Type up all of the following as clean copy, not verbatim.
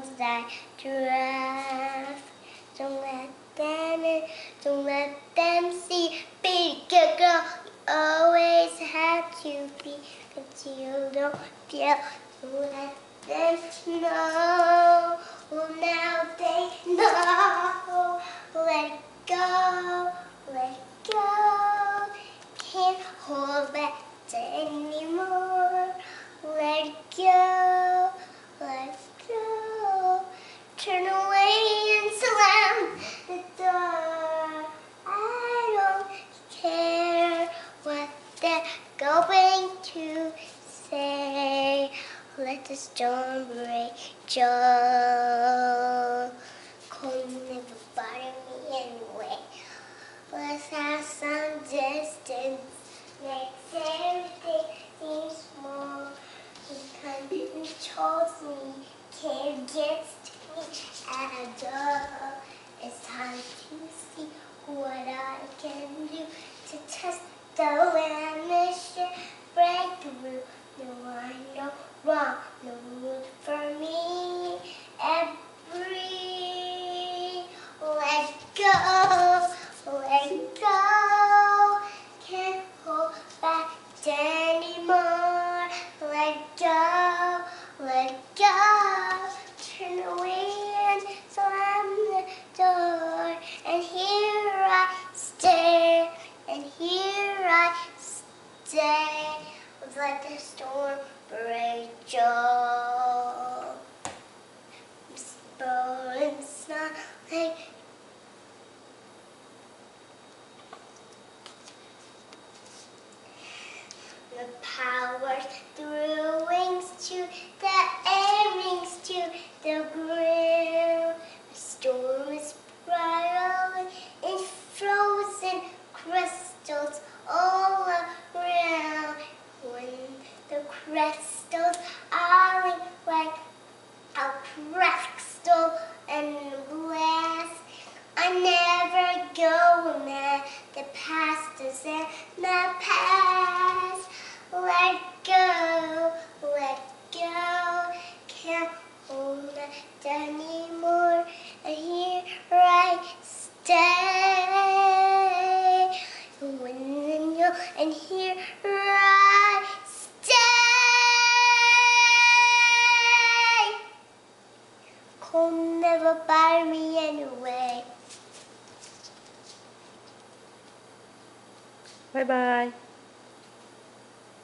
clothes I dress. Don't let them in, don't let them see. Be a good girl, you always have to be. But you don't feel, don't let them know. Well, now they know. Let go, let go. Can't hold back anymore. Let go, let go. Turn away and slam the door. I don't care what they're going to say. Let the storm rage on. Cold never bother me anyway. Let's have some distance. Makes everything seem small. He controls me, can't against me at all. It's time to see what I can do to test the limits, break through. No, I know wrong, no room for me. Let go, can't hold back anymore. Let go, turn away and slam the door. And here I stay, and here I stay. Let the storm rage on. It's not like the powers through wings to the air, rings to the ground. The storm is spiraling in frozen crystals all around. When the crystals are like a crystal and glass, I never go mad. The past is in the past. Let go, can't hold it anymore. And here I stay, and here I stay. Cold never bother me anyway. Bye bye.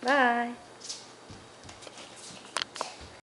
Bye.